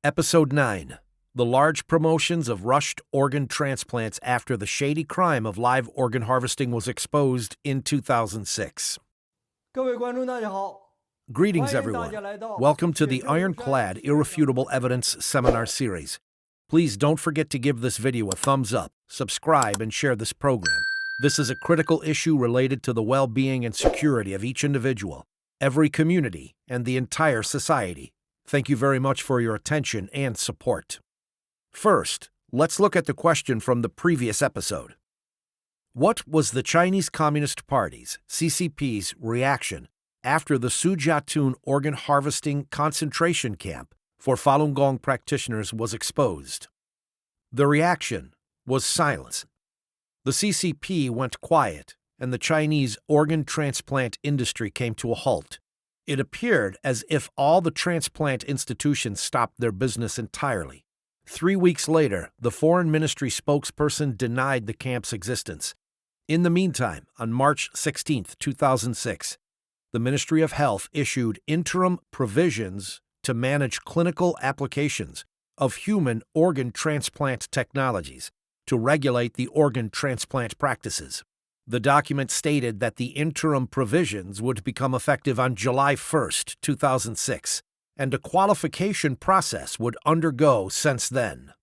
Episode 9. The large promotions of rushed organ transplants after the shady crime of live organ harvesting was exposed in 2006. 各位观众大家好， Greetings, 欢迎大 everyone. 家来到 Welcome to the 解释 Ironclad Irrefutable Evidence Seminar Series. Please don't forget to give this video a thumbs up, subscribe, and share this program. This is a critical issue related to the well-being and security of each individual, every community, and the entire society. Thank you very much for your attention and support. First, let's look at the question from the previous episode. What was the Chinese Communist Party's, CCP's, reaction after the Sujiatun organ harvesting concentration camp for Falun Gong practitioners was exposed? The reaction was silence. The CCP went quiet, and the Chinese organ transplant industry came to a halt. It appeared as if all the transplant institutions stopped their business entirely. 3 weeks later, the Foreign Ministry spokesperson denied the camp's existence. In the meantime, on March 16, 2006, the Ministry of Health issued interim provisions to manage clinical applications of human organ transplant technologies to regulate the organ transplant practices. The document stated that the interim provisions would become effective on July 1, 2006, and a qualification process would undergo since then.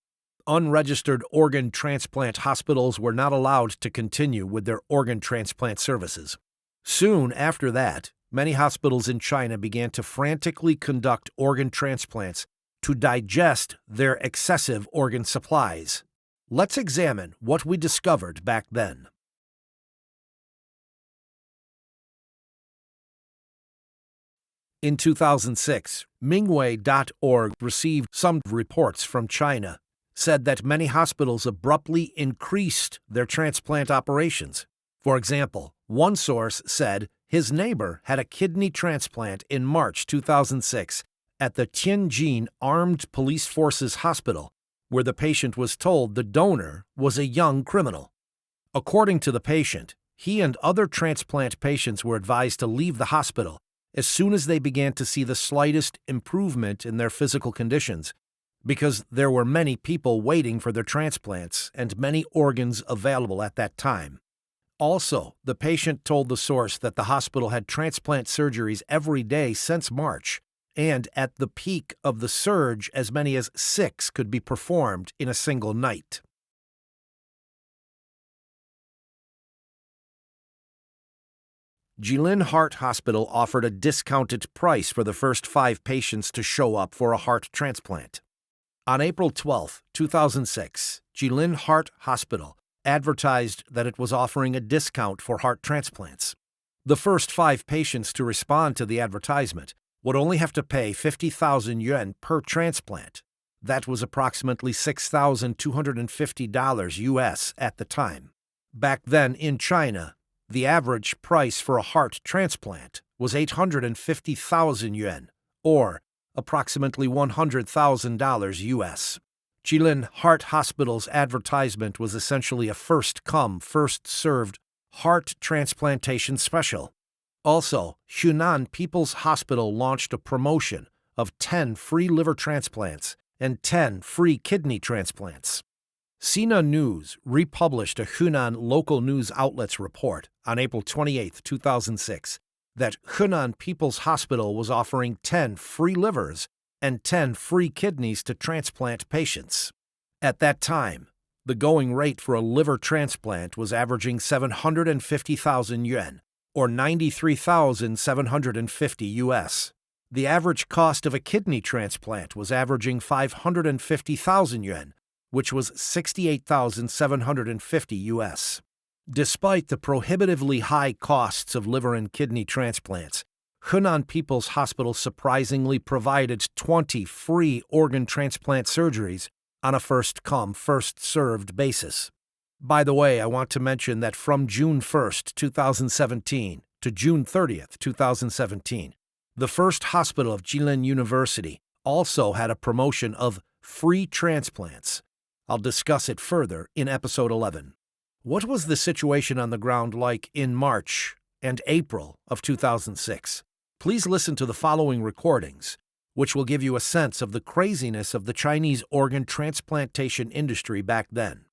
Unregistered organ transplant hospitals were not allowed to continue with their organ transplant services. Soon after that, many hospitals in China began to frantically conduct organ transplants to digest their excessive organ supplies. Let's examine what we discovered back then. In 2006, Mingwei.org received some reports from China, said that many hospitals abruptly increased their transplant operations. For example, one source said his neighbor had a kidney transplant in March 2006 at the Tianjin Armed Police Forces Hospital, where the patient was told the donor was a young criminal. According to the patient, he and other transplant patients were advised to leave the hospital as soon as they began to see the slightest improvement in their physical conditions, because there were many people waiting for their transplants and many organs available at that time. Also, the patient told the source that the hospital had transplant surgeries every day since March, and at the peak of the surge, as many as 6 could be performed in a single night. Jilin Heart Hospital offered a discounted price for the first 5 patients to show up for a heart transplant. On April 12, 2006, Jilin Heart Hospital advertised that it was offering a discount for heart transplants. The first 5 patients to respond to the advertisement would only have to pay 50,000 yuan per transplant. That was approximately $6,250 US at the time. Back then in China, the average price for a heart transplant was 850,000 yuan, or approximately $100,000 US. Jilin Heart Hospital's advertisement was essentially a first-come, first-served heart transplantation special. Also, Hunan People's Hospital launched a promotion of 10 free liver transplants and 10 free kidney transplants. Sina News republished a Hunan local news outlet's report on April 28, 2006, that Hunan People's Hospital was offering 10 free livers and 10 free kidneys to transplant patients. At that time, the going rate for a liver transplant was averaging 750,000 yuan, or 93,750 US. The average cost of a kidney transplant was averaging 550,000 yuan, which was 68,750 US. Despite the prohibitively high costs of liver and kidney transplants, Hunan People's Hospital surprisingly provided 20 free organ transplant surgeries on a first-come, first-served basis. By the way, I want to mention that from June 1, 2017 to June 30, 2017, the first hospital of Jilin University also had a promotion of free transplants. I'll discuss it further in episode 11. What was the situation on the ground like in March and April of 2006? Please listen to the following recordings, which will give you a sense of the craziness of the Chinese organ transplantation industry back then.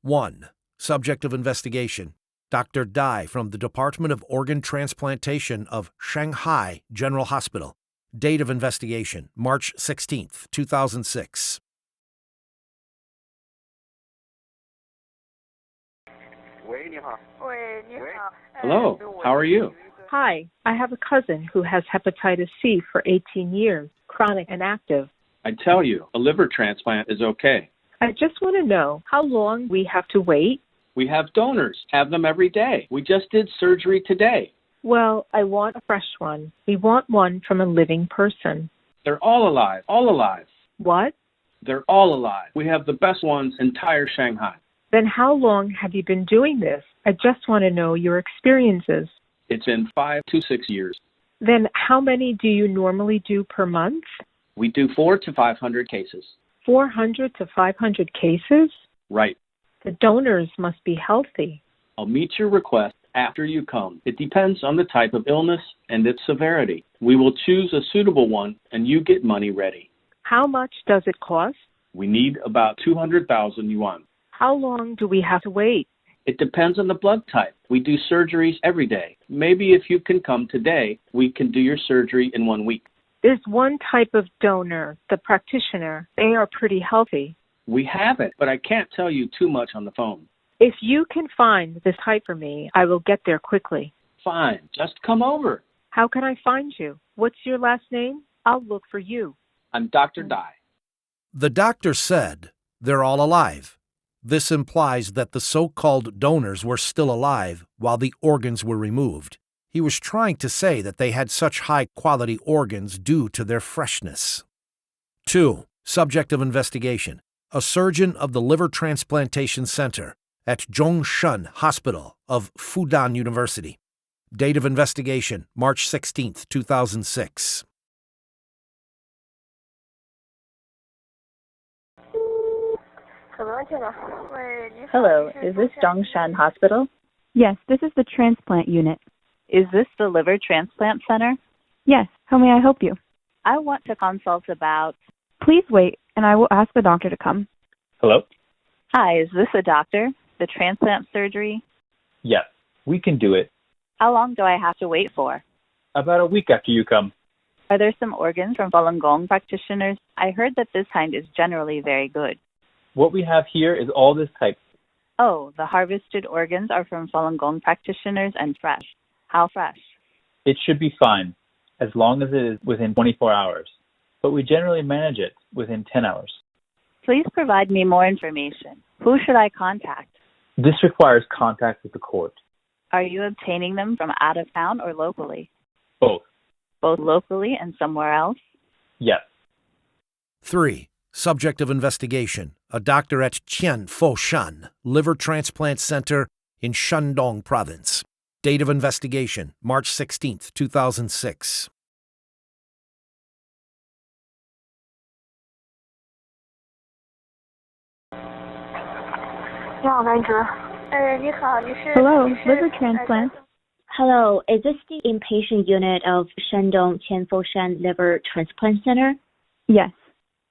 1. Subject of investigation: Dr. Dai from the Department of Organ Transplantation of Shanghai General Hospital. Date of investigation: March 16, 2006. Hello, how are you? Hi, I have a cousin who has hepatitis C for 18 years, chronic and active. I tell you, a liver transplant is okay. I just want to know how long we have to wait. We have donors, have them every day. We just did surgery today. Well, I want a fresh one. We want one from a living person. They're all alive, all alive. What? They're all alive. We have the best ones in entire Shanghai. Then how long have you been doing this? I just want to know your experiences. It's been 5 to 6 years. Then how many do you normally do per month? We do 400 to 500 cases. 400 to 500 cases? Right. The donors must be healthy. I'll meet your request after you come. It depends on the type of illness and its severity. We will choose a suitable one and you get money ready. How much does it cost? We need about 200,000 yuan. How long do we have to wait? It depends on the blood type. We do surgeries every day. Maybe if you can come today, we can do your surgery in 1 week. There's one type of donor, the practitioner. They are pretty healthy. We have it, but I can't tell you too much on the phone. If you can find this type for me, I will get there quickly. Fine, just come over. How can I find you? What's your last name? I'll look for you. I'm Dr. Dai. The doctor said, "They're all alive." This implies that the so-called donors were still alive while the organs were removed. He was trying to say that they had such high-quality organs due to their freshness. 2. Subject of investigation: a surgeon of the Liver Transplantation Center at Zhongshan Hospital of Fudan University. Date of investigation: March 16, 2006. Hello, is this Zhongshan Hospital? Yes, this is the transplant unit. Is this the Liver Transplant Center? Yes, how may I help you? I want to consult about... Please wait, and I will ask the doctor to come. Hello? Hi, is this a doctor? The transplant surgery? Yes, we can do it. How long do I have to wait for? About a week after you come. Are there some organs from Falun Gong practitioners? I heard that this kind is generally very good. What we have here is all this type. Oh, the harvested organs are from Falun Gong practitioners and fresh. How fresh? It should be fine, as long as it is within 24 hours. But we generally manage it within 10 hours. Please provide me more information. Who should I contact? This requires contact with the court. Are you obtaining them from out of town or locally? Both. Both locally and somewhere else? Yes. 3. Subject of investigation: a doctor at Qian Foshan Liver Transplant Center in Shandong Province. Date of investigation: March 16, 2006. Hello, liver transplant. Hello, is this the inpatient unit of Shandong Tianfoshan Liver Transplant Center? Yes.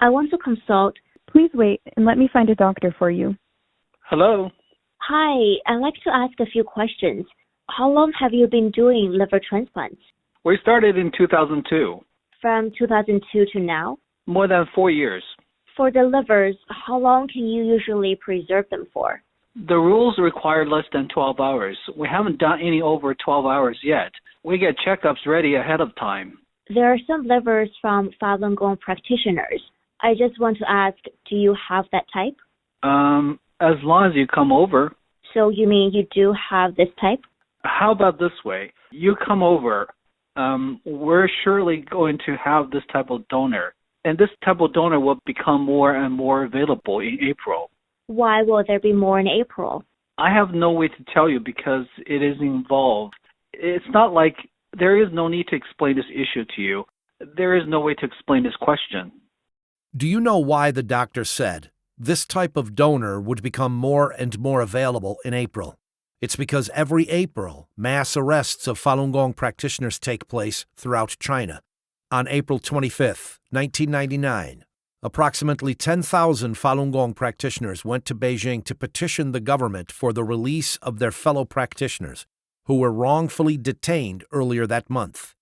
I want to consult. Please wait and let me find a doctor for you. Hello? Hi, I'd like to ask a few questions. How long have you been doing liver transplants? We started in 2002. From 2002 to now? More than 4 years. For the livers, how long can you usually preserve them for? The rules require less than 12 hours. We haven't done any over 12 hours yet. We get checkups ready ahead of time. There are some livers from Falun Gong practitioners. I just want to ask, do you have that type? As long as you come over. So you mean you do have this type? How about this way? You come over. We're surely going to have this type of donor. And this type of donor will become more and more available in April. Why will there be more in April? I have no way to tell you because it is involved. It's not like there is no need to explain this issue to you. There is no way to explain this question. Do you know why the doctor said this type of donor would become more and more available in April? It's because every April, mass arrests of Falun Gong practitioners take place throughout China. On April 25, 1999, approximately 10,000 Falun Gong practitioners went to Beijing to petition the government for the release of their fellow practitioners who were wrongfully detained earlier that month.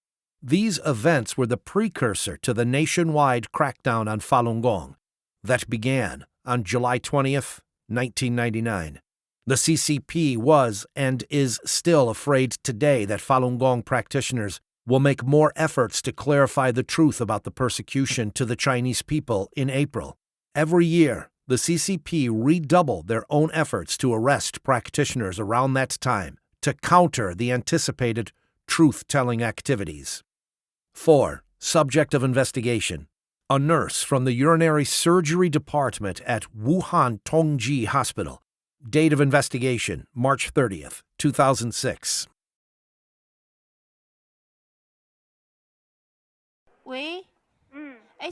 These events were the precursor to the nationwide crackdown on Falun Gong that began on July 20th, 1999. The CCP was and is still afraid today that Falun Gong practitioners will make more efforts to clarify the truth about the persecution to the Chinese people in April. Every year, the CCP redoubled their own efforts to arrest practitioners around that time to counter the anticipated truth-telling activities. 4. Subject of investigation. A nurse from the urinary surgery department at Wuhan Tongji Hospital. Date of investigation, March 30th, 2006. 喂，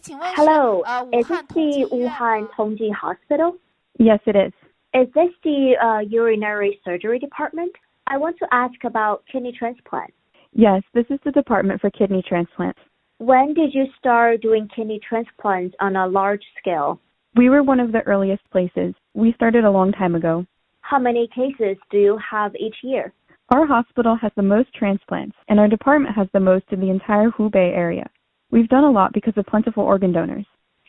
请问是 Hello, 武 is 汉 this 同济 the 医院 Wuhan 吗？ Tongji Hospital? Yes, it is. Is this the urinary surgery department? I want to ask about kidney transplant. Yes, this is the department for kidney transplants. When did you start doing kidney transplants on a large scale? We were one of the earliest places. We started a long time ago. How many cases do you have each year? Our hospital has the most transplants, and our department has the most in the entire Hubei area. We've done a lot because of plentiful organ donors.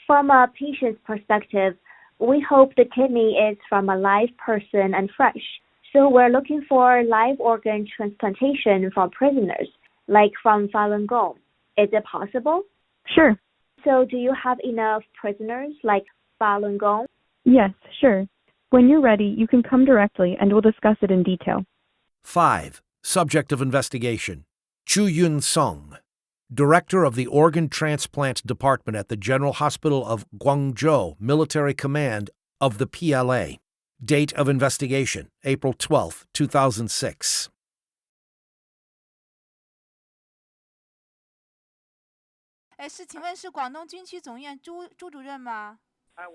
From a patient's perspective, we hope the kidney is from a live person and fresh. So we're looking for live organ transplantation from prisoners, like from Falun Gong. Is it possible? Sure. So do you have enough prisoners like Falun Gong? Yes, sure. When you're ready, you can come directly and we'll discuss it in detail. 5. Subject of investigation. Chu Yun Song, Director of the Organ Transplant Department at the General Hospital of Guangzhou Military Command of the PLA. Date of investigation, April 12, 2006. 是请问是广东军区总院朱主任吗？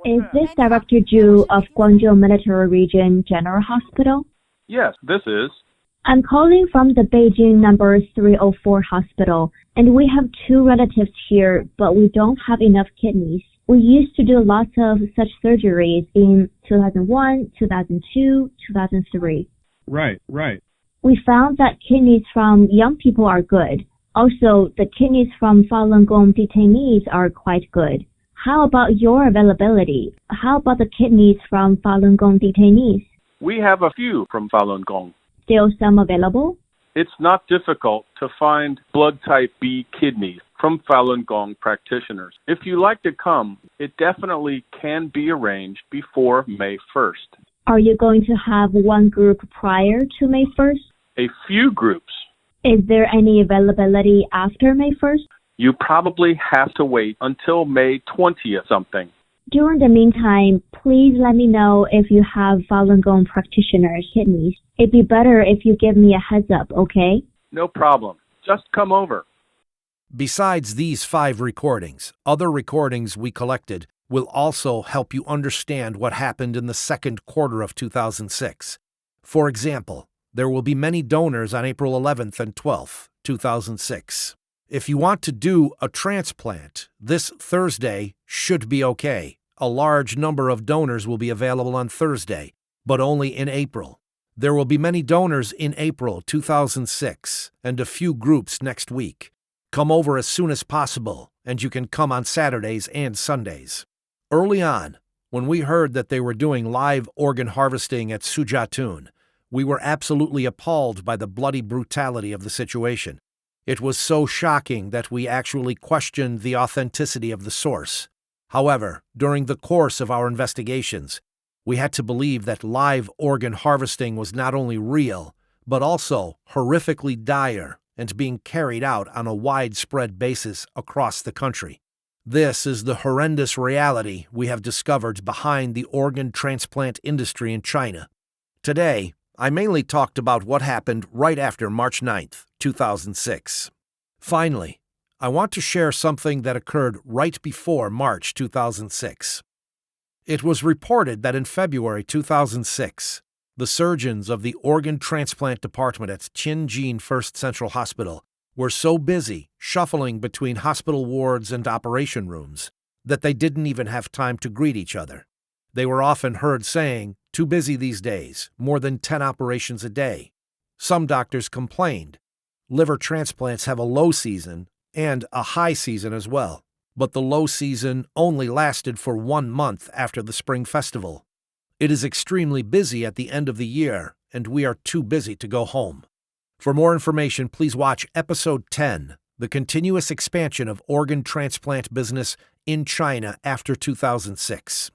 Is this Director Zhu of Guangzhou Military Region General Hospital? Yes, this is. I'm calling from the Beijing number 304 hospital, and we have 2 relatives here, but we don't have enough kidneys. We used to do lots of such surgeries in 2001, 2002, 2003. Right. We found that kidneys from young people are good. Also, the kidneys from Falun Gong detainees are quite good. How about your availability? How about the kidneys from Falun Gong detainees? We have a few from Falun Gong. Still some available? It's not difficult to find blood type B kidneys from Falun Gong practitioners. If you like to come, it definitely can be arranged before May 1st. Are you going to have one group prior to May 1st? A few groups. Is there any availability after May 1st? You probably have to wait until May 20th something. During the meantime, please let me know if you have Falun Gong practitioners' kidneys. It'd be better if you give me a heads up, okay? No problem. Just come over. Besides these 5 recordings, other recordings we collected will also help you understand what happened in the second quarter of 2006. For example, there will be many donors on April 11th and 12th, 2006. If you want to do a transplant, this Thursday should be okay. A large number of donors will be available on Thursday, but only in April. There will be many donors in April 2006 and a few groups next week. Come over as soon as possible, and you can come on Saturdays and Sundays. Early on, when we heard that they were doing live organ harvesting at Sujatun, we were absolutely appalled by the bloody brutality of the situation. It was so shocking that we actually questioned the authenticity of the source. However, during the course of our investigations, we had to believe that live organ harvesting was not only real, but also horrifically dire and being carried out on a widespread basis across the country. This is the horrendous reality we have discovered behind the organ transplant industry in China. Today, I mainly talked about what happened right after March 9th, 2006. Finally, I want to share something that occurred right before March 2006. It was reported that in February 2006, The surgeons of the organ transplant department at Tianjin First Central Hospital were so busy shuffling between hospital wards and operation rooms that they didn't even have time to greet each other. They were often heard saying, "Too busy these days, more than 10 operations a day." Some doctors complained. Liver transplants have a low season and a high season as well, but the low season only lasted for 1 month after the Spring Festival. It is extremely busy at the end of the year, and we are too busy to go home. For more information, please watch Episode 10, The Continuous Expansion of Organ Transplant Business in China After 2006.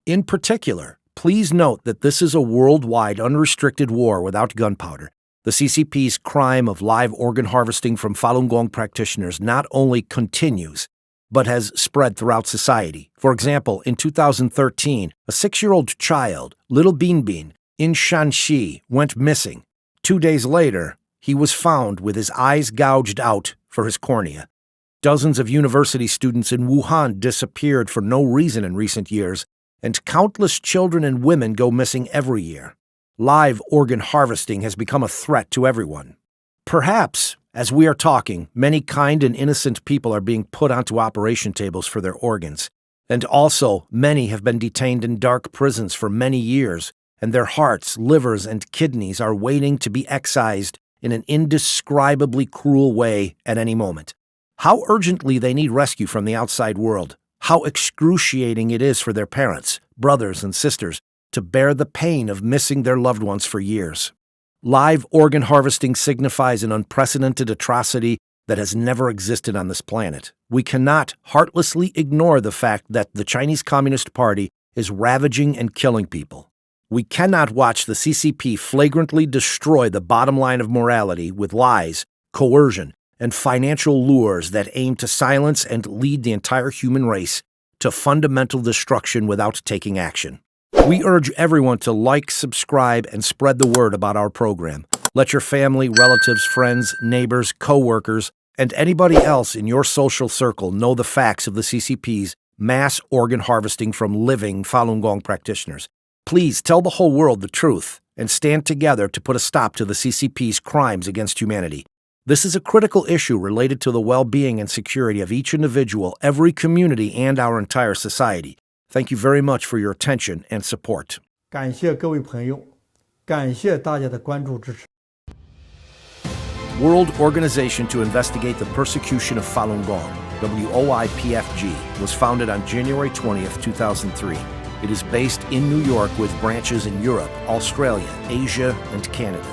In particular, please note that this is a worldwide unrestricted war without gunpowder. The CCP's crime of live organ harvesting from Falun Gong practitioners not only continues, but has spread throughout society. For example, in 2013, a 6-year-old child, little Binbin, in Shanxi, went missing. 2 days later, he was found with his eyes gouged out for his cornea. Dozens of university students in Wuhan disappeared for no reason in recent years, and countless children and women go missing every year. Live organ harvesting has become a threat to everyone. Perhaps, as we are talking, many kind and innocent people are being put onto operation tables for their organs, and also many have been detained in dark prisons for many years, and their hearts, livers, and kidneys are waiting to be excised in an indescribably cruel way at any moment. How urgently they need rescue from the outside world, how excruciating it is for their parents, brothers, and sisters to bear the pain of missing their loved ones for years. Live organ harvesting signifies an unprecedented atrocity that has never existed on this planet. We cannot heartlessly ignore the fact that the Chinese Communist Party is ravaging and killing people. We cannot watch the CCP flagrantly destroy the bottom line of morality with lies, coercion, and financial lures that aim to silence and lead the entire human race to fundamental destruction without taking action. We urge everyone to like, subscribe, and spread the word about our program. Let your family, relatives, friends, neighbors, co-workers, and anybody else in your social circle know the facts of the CCP's mass organ harvesting from living Falun Gong practitioners. Please tell the whole world the truth and stand together to put a stop to the CCP's crimes against humanity. This is a critical issue related to the well-being and security of each individual, every community, and our entire society. Thank you very much for your attention and support. 感谢各位朋友，感谢大家的关注支持。 World Organization to Investigate the Persecution of Falun Gong, WOIPFG, was founded on January 20th, 2003. It is based in New York with branches in Europe, Australia, Asia, and Canada.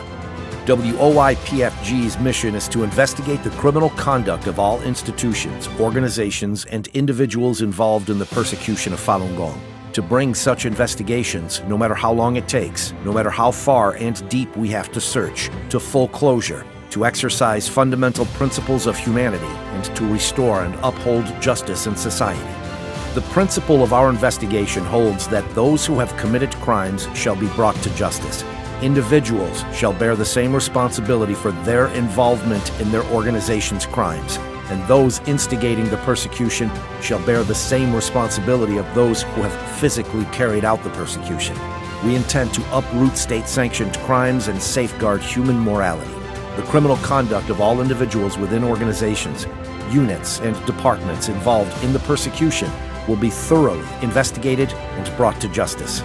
WOIPFG's mission is to investigate the criminal conduct of all institutions, organizations, and individuals involved in the persecution of Falun Gong. To bring such investigations, no matter how long it takes, no matter how far and deep we have to search, to full closure, to exercise fundamental principles of humanity, and to restore and uphold justice in society. The principle of our investigation holds that those who have committed crimes shall be brought to justice. Individuals shall bear the same responsibility for their involvement in their organization's crimes, and those instigating the persecution shall bear the same responsibility of those who have physically carried out the persecution. We intend to uproot state-sanctioned crimes and safeguard human morality. The criminal conduct of all individuals within organizations, units, and departments involved in the persecution will be thoroughly investigated and brought to justice.